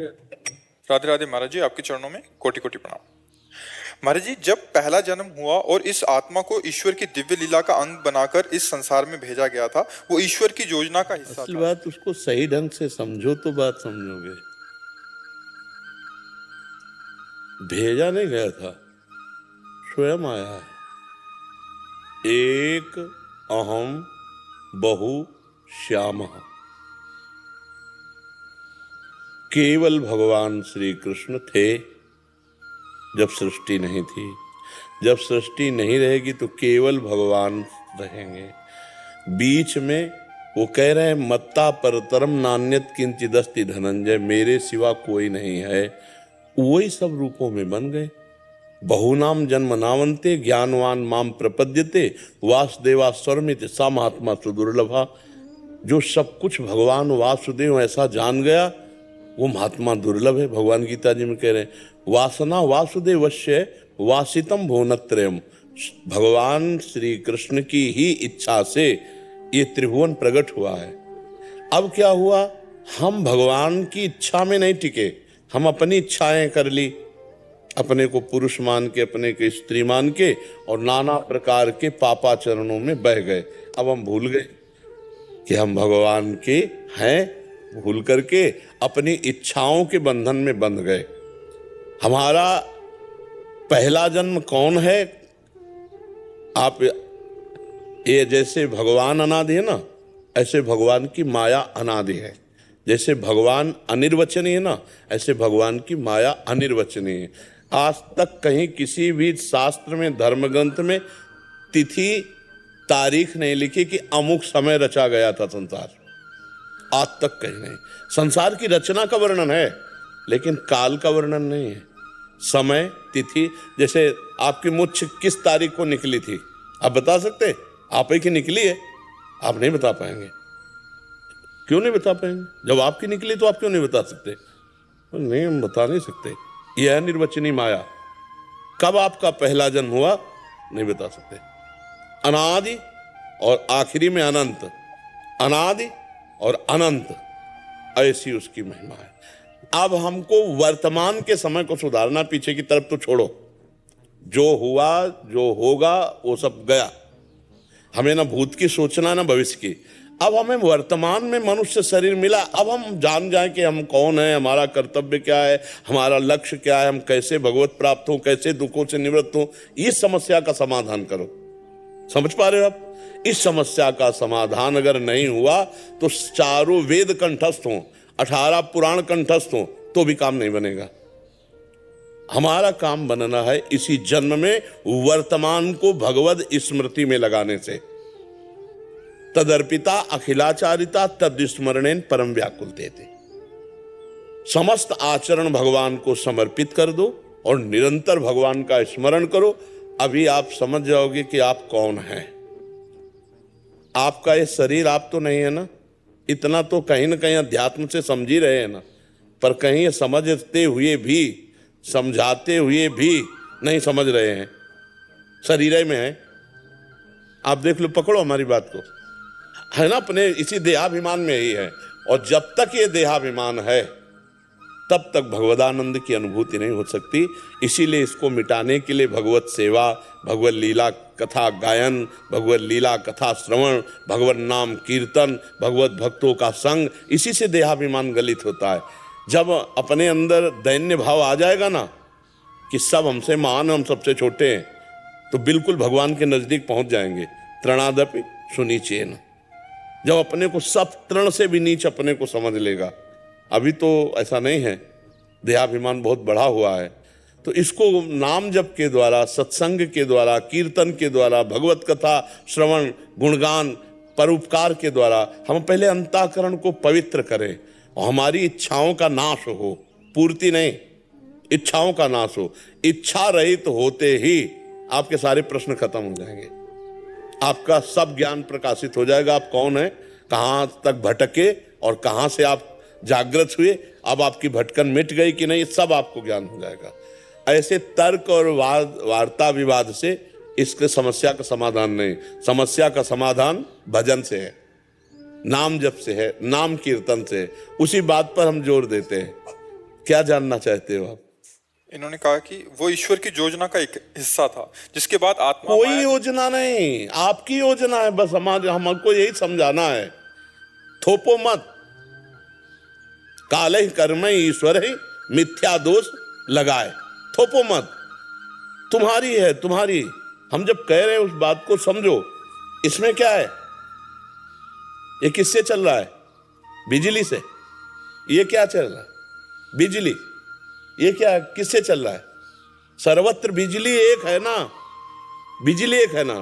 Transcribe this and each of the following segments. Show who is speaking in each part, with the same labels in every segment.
Speaker 1: राधे राधे महाराज जी, आपके चरणों में कोटि कोटि प्रणाम। महाराज जी, जब पहला जन्म हुआ और इस आत्मा को ईश्वर की दिव्य लीला का अंग बनाकर इस संसार में भेजा गया था, वो ईश्वर की योजना का हिस्सा
Speaker 2: असल
Speaker 1: था।
Speaker 2: बात उसको सही ढंग से समझो तो बात समझोगे। भेजा नहीं गया था, स्वयं आया है। एक अहम बहु श्यामः, केवल भगवान श्री कृष्ण थे जब सृष्टि नहीं थी। जब सृष्टि नहीं रहेगी तो केवल भगवान रहेंगे। बीच में वो कह रहे हैं मत्ता परतरम नान्यत किंचिदस्ति धनंजय, मेरे सिवा कोई नहीं है। वही सब रूपों में बन गए। बहुनाम जन्म नावंते ज्ञानवान माम प्रपद्यते वासुदेवा स्वरमित सा महात्मा सुदुर्लभा। जो सब कुछ भगवान वासुदेव ऐसा जान गया वो महात्मा दुर्लभ है। भगवान गीता जी में कह रहे हैं वासना वासुदेवस्य वासितम भुवनत्रयम्। भगवान श्री कृष्ण की ही इच्छा से ये त्रिभुवन प्रकट हुआ है। अब क्या हुआ, हम भगवान की इच्छा में नहीं टिके, हम अपनी इच्छाएं कर ली, अपने को पुरुष मान के, अपने को स्त्री मान के, और नाना प्रकार के पापाचरणों में बह गए। अब हम भूल गए कि हम भगवान के हैं, भूल करके अपनी इच्छाओं के बंधन में बंध गए। हमारा पहला जन्म कौन है? आप ये जैसे भगवान अनादि है ना, ऐसे भगवान की माया अनादि है। जैसे भगवान अनिर्वचनीय है ना, ऐसे भगवान की माया अनिर्वचनीय है। आज तक कहीं किसी भी शास्त्र में, धर्म ग्रंथ में तिथि तारीख नहीं लिखी कि अमुक समय रचा गया था संसार। आज तक कहीं नहीं। संसार की रचना का वर्णन है लेकिन काल का वर्णन नहीं है। समय, तिथि, जैसे आपकी मुच्छ किस तारीख को निकली थी आप बता सकते? आप ही की निकली है, आप नहीं बता पाएंगे। क्यों नहीं बता पाएंगे? जब आपकी निकली तो आप क्यों नहीं बता सकते? नहीं, हम बता नहीं सकते। यह है निर्वचनीय माया। कब आपका पहला जन्म हुआ नहीं बता सकते। अनादि और आखिरी में अनंत, अनादि और अनंत, ऐसी उसकी महिमा है। अब हमको वर्तमान के समय को सुधारना, पीछे की तरफ तो छोड़ो। जो हुआ, जो होगा, वो सब गया। हमें ना भूत की सोचना ना भविष्य की। अब हमें वर्तमान में मनुष्य शरीर मिला। अब हम जान जाएं कि हम कौन है, हमारा कर्तव्य क्या है, हमारा लक्ष्य क्या है, हम कैसे भगवत प्राप्त हों, कैसे दुखों से निवृत्त हों। इस समस्या का समाधान करो। समझ पा रहे हो आप? इस समस्या का समाधान अगर नहीं हुआ तो चारों वेद कंठस्थ हों, 18 पुराण कंठस्थ हों, तो भी काम नहीं बनेगा। हमारा काम बनना है इसी जन्म में वर्तमान को भगवद स्मृति में लगाने से। तदर्पिता अखिलाचारिता तद्स्मरणेन परम व्याकुल देते। समस्त आचरण भगवान को समर्पित कर दो और निरंतर भगवान का स्मरण करो। अभी आप समझ जाओगे कि आप कौन हैं। आपका ये शरीर आप तो नहीं है ना। इतना तो कहीं ना कहीं अध्यात्म से समझ ही रहे हैं ना, पर कहीं ये समझते हुए भी, समझाते हुए भी नहीं समझ रहे हैं। शरीर में है, आप देख लो, पकड़ो हमारी बात को, है ना, अपने इसी देहाभिमान में ही है। और जब तक ये देहाभिमान है तब तक भगवदानंद की अनुभूति नहीं हो सकती। इसीलिए इसको मिटाने के लिए भगवत सेवा, भगवत लीला कथा गायन, भगवत लीला कथा श्रवण, भगवत नाम कीर्तन, भगवत भक्तों का संग, इसी से देहाभिमान गलित होता है। जब अपने अंदर दैन्य भाव आ जाएगा ना कि सब हमसे महान, हम सबसे छोटे हैं, तो बिल्कुल भगवान के नजदीक पहुंच जाएंगे। तृणादपि सुनीचेन। जब अपने को सब तृण से भी नीच अपने को समझ लेगा। अभी तो ऐसा नहीं है, देहाभिमान बहुत बढ़ा हुआ है। तो इसको नाम जप के द्वारा, सत्संग के द्वारा, कीर्तन के द्वारा, भगवत कथा श्रवण, गुणगान, परोपकार के द्वारा हम पहले अंतःकरण को पवित्र करें और हमारी इच्छाओं का नाश हो। पूर्ति नहीं, इच्छाओं का नाश हो। इच्छा रहित होते ही आपके सारे प्रश्न खत्म हो जाएंगे। आपका सब ज्ञान प्रकाशित हो जाएगा। आप कौन है, कहाँ तक भटके और कहाँ से आप जागृत हुए, अब आपकी भटकन मिट गई कि नहीं, सब आपको ज्ञान हो जाएगा। ऐसे तर्क और वार्ता विवाद से इसके समस्या का समाधान नहीं। समस्या का समाधान भजन से है, नाम जप से है, नाम कीर्तन से। उसी बात पर हम जोर देते हैं। क्या जानना चाहते हो आप?
Speaker 1: इन्होंने कहा कि वो ईश्वर की योजना का एक हिस्सा था, जिसके बाद आत्मा
Speaker 2: कोई
Speaker 1: माया-
Speaker 2: योजना नहीं, आपकी योजना है बस। हमको यही समझाना है, थोपो मत। काले कर्म ईश्वर ही मिथ्या दोष लगाए, थोपो मत। तुम्हारी है, तुम्हारी। हम जब कह रहे हैं उस बात को समझो। इसमें क्या है? ये किससे चल रहा है? बिजली से। ये क्या चल रहा है? बिजली। ये क्या, किससे चल रहा है? सर्वत्र बिजली एक है ना, बिजली एक है ना,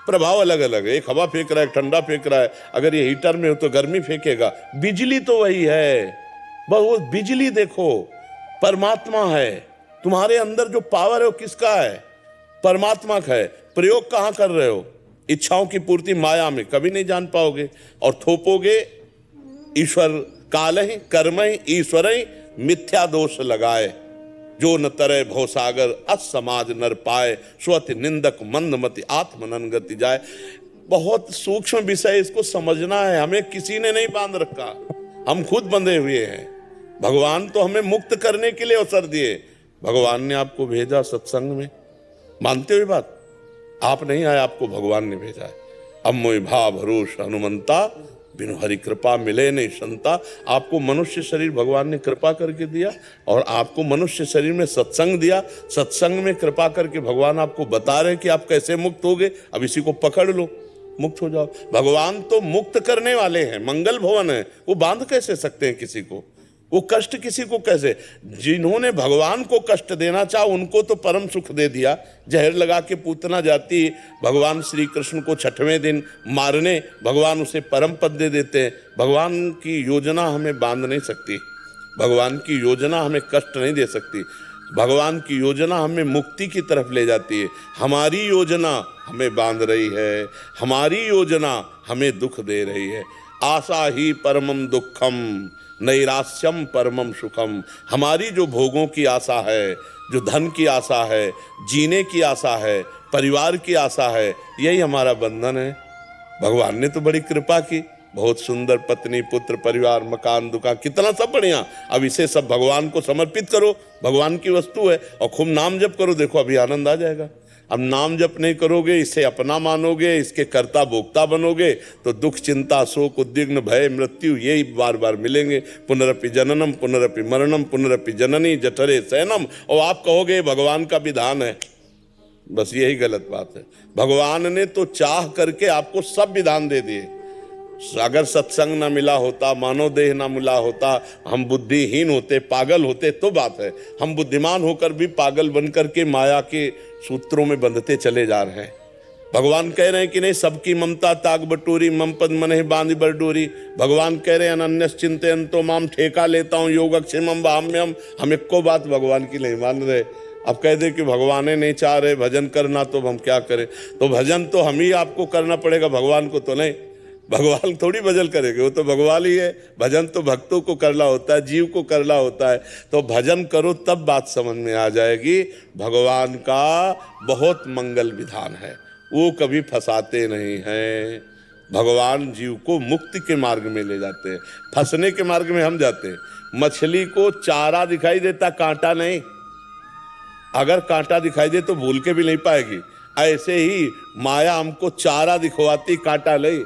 Speaker 2: प्रभाव अलग अलग है। एक हवा फेंक रहा है, ठंडा फेंक रहा है। अगर ये हीटर में हो तो गर्मी फेंकेगा। बिजली तो वही है, बस वो बिजली देखो, परमात्मा है। तुम्हारे अंदर जो पावर है वो किसका है? परमात्मा का है। प्रयोग कहां कर रहे हो? इच्छाओं की पूर्ति माया में, कभी नहीं जान पाओगे। और थोपोगे ईश्वर, काल ही कर्म ही ईश्वर ही मिथ्या दोष लगाए। जो न तरे भवसागर असमाज नर पाए, स्वति निंदक मंदमति आत्मनन गति जाए। बहुत सूक्ष्म विषय, इसको समझना है। हमें किसी ने नहीं बांध रखा, हम खुद बंधे हुए हैं। भगवान तो हमें मुक्त करने के लिए अवसर दिए। भगवान ने आपको भेजा सत्संग में, मानते हो ये बात? आप नहीं आए, आपको भगवान ने भेजा है। अब मोहि भाव भरोस हनुमंता, बिनु हरि कृपा मिले नहीं संता। आपको मनुष्य शरीर भगवान ने कृपा करके दिया, और आपको मनुष्य शरीर में सत्संग दिया। सत्संग में कृपा करके भगवान आपको बता रहे कि आप कैसे मुक्त होगे। अब इसी को पकड़ लो, मुक्त हो जाओ। भगवान तो मुक्त करने वाले हैं, मंगल भवन है। वो बांध कैसे सकते हैं किसी को? वो कष्ट किसी को कैसे? जिन्होंने भगवान को कष्ट देना चाहा उनको तो परम सुख दे दिया। जहर लगा के पूतना जाती भगवान श्री कृष्ण को 6वें दिन मारने, भगवान उसे परम पद दे देते हैं। भगवान की योजना हमें बांध नहीं सकती, भगवान की योजना हमें कष्ट नहीं दे सकती। भगवान की योजना हमें मुक्ति की तरफ ले जाती है। हमारी योजना हमें बांध रही है, हमारी योजना हमें दुख दे रही है। आशा ही परमम दुखम नैराश्यम परमम सुखम। हमारी जो भोगों की आशा है, जो धन की आशा है, जीने की आशा है, परिवार की आशा है, यही हमारा बंधन है। भगवान ने तो बड़ी कृपा की, बहुत सुंदर पत्नी, पुत्र, परिवार, मकान, दुकान, कितना सब बढ़िया। अब इसे सब भगवान को समर्पित करो, भगवान की वस्तु है, और खूब नाम जप करो। देखो अभी आनंद आ जाएगा। अब नाम जप नहीं करोगे, इसे अपना मानोगे, इसके कर्ता भोक्ता बनोगे, तो दुख, चिंता, शोक, उद्विग्न, भय, मृत्यु यही बार बार मिलेंगे। पुनरपि जननम पुनरपि मरणम पुनरपि जननी जठरे शयनम। और आप कहोगे भगवान का विधान है, बस यही गलत बात है। भगवान ने तो चाह करके आपको सब विधान दे दिए। अगर सत्संग ना मिला होता, मानव देह ना मिला होता, हम बुद्धिहीन होते, पागल होते तो बात है। हम बुद्धिमान होकर भी पागल बनकर के माया के सूत्रों में बंधते चले जा रहे हैं। भगवान कह रहे हैं कि नहीं, सबकी ममता ताग बटोरी, मम पद मन बांध बरडोरी। भगवान कह रहे हैं अनन्य चिंतन तो माम, ठेका लेता हूँ योगक्षेमम वाम्यम। हम एको बात भगवान की नहीं मान रहे। अब कह दे कि भगवान नहीं चाह रहे भजन करना, तो हम क्या करें? तो भजन तो हम ही आपको करना पड़ेगा, भगवान को तो नहीं। भगवान थोड़ी भजन करेंगे, वो तो भगवान ही है। भजन तो भक्तों को करना होता है, जीव को करना होता है। तो भजन करो तब बात समझ में आ जाएगी। भगवान का बहुत मंगल विधान है, वो कभी फंसाते नहीं हैं। भगवान जीव को मुक्ति के मार्ग में ले जाते हैं, फंसने के मार्ग में हम जाते हैं। मछली को चारा दिखाई देता, कांटा नहीं। अगर कांटा दिखाई दे तो भूल के भी नहीं पाएगी। ऐसे ही माया हमको चारा दिखवाती, कांटा नहीं।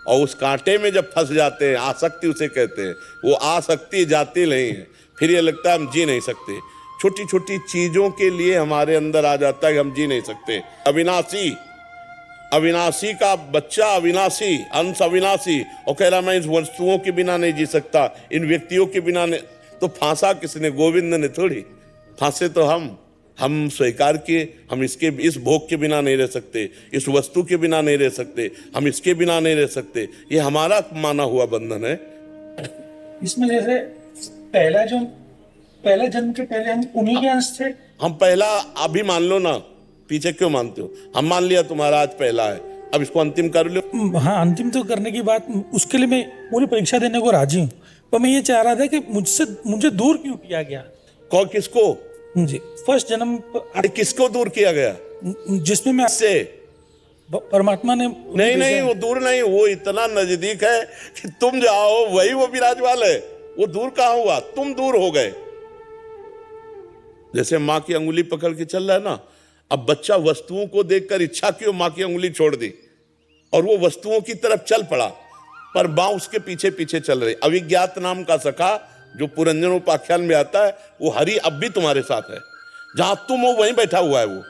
Speaker 2: और उस कांटे में जब फंस जाते हैं, आसक्ति उसे कहते हैं, वो आसक्ति जाती नहीं है। फिर ये लगता है हम जी नहीं सकते। छोटी छोटी चीजों के लिए हमारे अंदर आ जाता है कि हम जी नहीं सकते। अविनाशी, अविनाशी का बच्चा अविनाशी, अंश अविनाशी, और कह रहा मैं इस वस्तुओं के बिना नहीं जी सकता, इन व्यक्तियों के बिना नहीं। तो फांसा किसने? गोविंद ने थोड़ी। फांसे तो हम स्वीकार किए, हम इसके, इस भोग के बिना नहीं रह सकते, इस वस्तु के बिना नहीं रह सकते, हम इसके बिना नहीं रह सकते। ये हमारा माना हुआ बंधन है।
Speaker 3: इसमें जैसे पहला जन्म के पहले हम उन्हीं के अंश थे।
Speaker 2: हम पहला अभी मान लो ना, पीछे क्यों मानते हो? हम मान लिया तुम्हारा आज पहला है, अब इसको अंतिम कर लो।
Speaker 3: हाँ, अंतिम तो करने की बात, उसके लिए मैं पूरी परीक्षा देने को राजी हूँ। पर मैं ये चाह रहा था कि मुझे दूर क्यों किया गया?
Speaker 2: कौन, किसको?
Speaker 3: जी, फर्स्ट जन्म।
Speaker 2: अरे किसको दूर किया गया?
Speaker 3: जिसमें मैं
Speaker 2: से
Speaker 3: परमात्मा ने
Speaker 2: नहीं, वो दूर नहीं, वो इतना नजदीक है कि तुम जाओ वही वो विराजमान है। वो दूर कहाँ हुआ? तुम दूर हो गए। जैसे माँ की अंगुली पकड़ के चल रहा है ना, अब बच्चा वस्तुओं को देखकर इच्छा क्यों माँ की अंगुली छोड़ दी और वो वस्तुओं की तरफ चल पड़ा, पर माँ उसके पीछे पीछे चल रही। अविज्ञात नाम का सखा जो पुरंजनोपाख्यान में आता है, वो हरि अब भी तुम्हारे साथ है। जहां तुम हो वहीं बैठा हुआ है वो,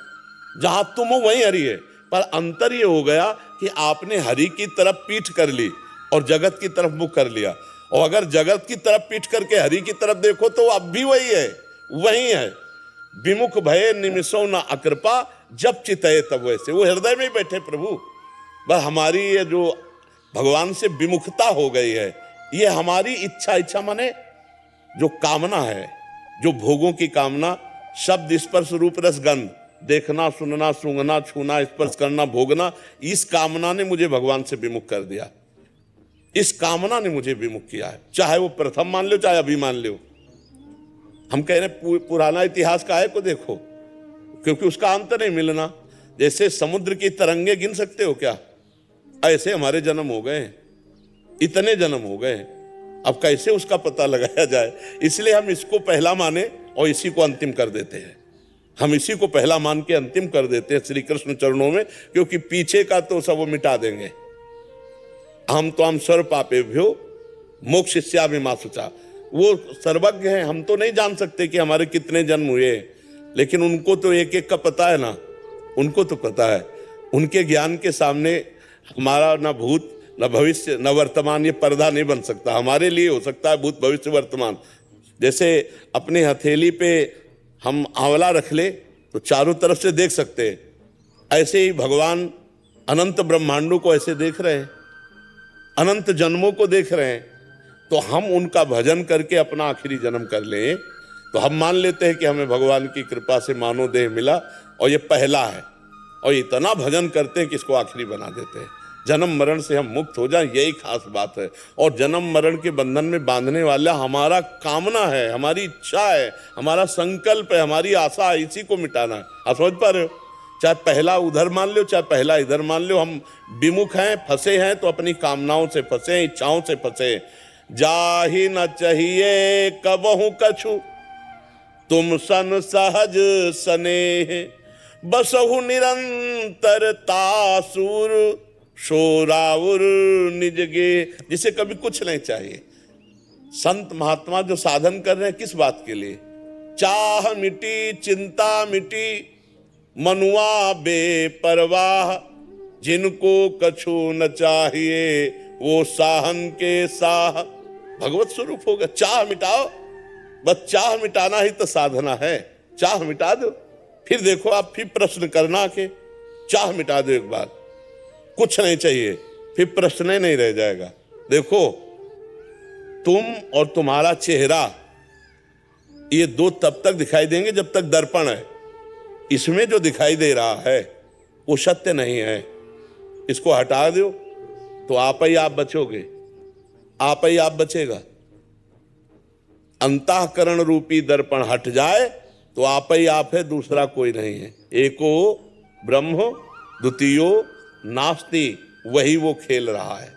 Speaker 2: जहां तुम हो वहीं हरि है। पर अंतर ये हो गया कि आपने हरि की तरफ पीठ कर ली और जगत की तरफ मुख कर लिया। और अगर जगत की तरफ पीठ करके हरि की तरफ देखो तो अब भी वही है, वही है। विमुख भय निमिषों न अकृपा, जब चितये तब वैसे। वो हृदय में ही बैठे प्रभु। बस हमारी ये जो भगवान से विमुखता हो गई है, ये हमारी इच्छा माने जो कामना है, जो भोगों की कामना, शब्द स्पर्श रूप रस गंध, देखना सुनना सूंघना छूना स्पर्श करना भोगना, इस कामना ने मुझे भगवान से विमुख कर दिया। इस कामना ने मुझे विमुख किया है। चाहे वो प्रथम मान लो चाहे अभी मान लो। हम कह रहे पुराना इतिहास का है को देखो, क्योंकि उसका अंत नहीं मिलना। जैसे समुद्र की तरंगे गिन सकते हो क्या? ऐसे हमारे जन्म हो गए, इतने जन्म हो गए। अब कैसे उसका पता लगाया जाए? इसलिए हम इसको पहला माने और इसी को अंतिम कर देते हैं। हम इसी को पहला मान के अंतिम कर देते हैं श्री कृष्ण चरणों में, क्योंकि पीछे का तो सब वो मिटा देंगे। हम तो हम सर्व पापेभ्यो मोक्षयिष्यामिमाशुचा, वो सर्वज्ञ हैं। हम तो नहीं जान सकते कि हमारे कितने जन्म हुए, लेकिन उनको तो एक एक का पता है ना, उनको तो पता है। उनके ज्ञान के सामने हमारा न भूत न भविष्य न वर्तमान ये पर्दा नहीं बन सकता। हमारे लिए हो सकता है भूत भविष्य वर्तमान। जैसे अपने हथेली पे हम आंवला रख ले तो चारों तरफ से देख सकते हैं, ऐसे ही भगवान अनंत ब्रह्मांडों को ऐसे देख रहे हैं, अनंत जन्मों को देख रहे हैं। तो हम उनका भजन करके अपना आखिरी जन्म कर लें तो हम मान लेते हैं कि हमें भगवान की कृपा से मानव देह मिला और ये पहला है, और इतना भजन करते हैं कि इसको आखिरी बना देते हैं। जन्म मरण से हम मुक्त हो जाएं, यही खास बात है। और जन्म मरण के बंधन में बांधने वाला हमारा कामना है, हमारी इच्छा है, हमारा संकल्प है, हमारी आशा है, इसी को मिटाना है। आप समझ पा रहे हो? चाहे पहला उधर मान लो चाहे पहला इधर मान लो, हम विमुख हैं, फंसे हैं तो अपनी कामनाओं से फंसे, इच्छाओं से फंसे। जाहि न चाहिए कबहु कछु, तुम सन सहज स्नेह, बसहु निरंतर तासुर, शोराउर निज गे। जिसे कभी कुछ नहीं चाहिए। संत महात्मा जो साधन कर रहे हैं किस बात के लिए? चाह मिटी चिंता मिटी, मनुआ बेपरवाह, जिनको कछु न चाहिए वो साहन के साह। भगवत स्वरूप होगा। चाह मिटाओ, बस चाह मिटाना ही तो साधना है। चाह मिटा दो, फिर देखो आप फिर प्रश्न करना के चाह मिटा दो एक बार, कुछ नहीं चाहिए, फिर प्रश्न ही नहीं रह जाएगा। देखो तुम और तुम्हारा चेहरा ये दो तब तक दिखाई देंगे जब तक दर्पण है। इसमें जो दिखाई दे रहा है वो सत्य नहीं है। इसको हटा दो तो आप ही आप बचोगे, आप ही आप बचेगा। अंतःकरण रूपी दर्पण हट जाए तो आप ही आप है, दूसरा कोई नहीं है। एको ब्रह्म द्वितीयो नास्ति, वही वो खेल रहा है।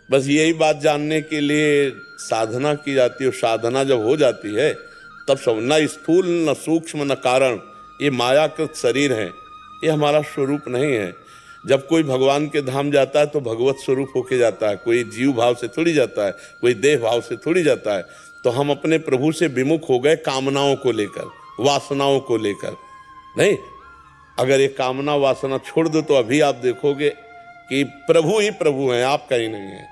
Speaker 2: बस यही बात जानने के लिए साधना की जाती है। साधना जब हो जाती है तब सब, न स्थूल न सूक्ष्म न कारण, ये मायाकृत शरीर है, ये हमारा स्वरूप नहीं है। जब कोई भगवान के धाम जाता है तो भगवत स्वरूप होके जाता है। कोई जीव भाव से थोड़ी जाता है, कोई देह भाव से थोड़ी जाता है। तो हम अपने प्रभु से विमुख हो गए कामनाओं को लेकर, वासनाओं को लेकर। नहीं, अगर ये कामना वासना छोड़ दो तो अभी आप देखोगे कि प्रभु ही प्रभु हैं, आप कहीं नहीं है।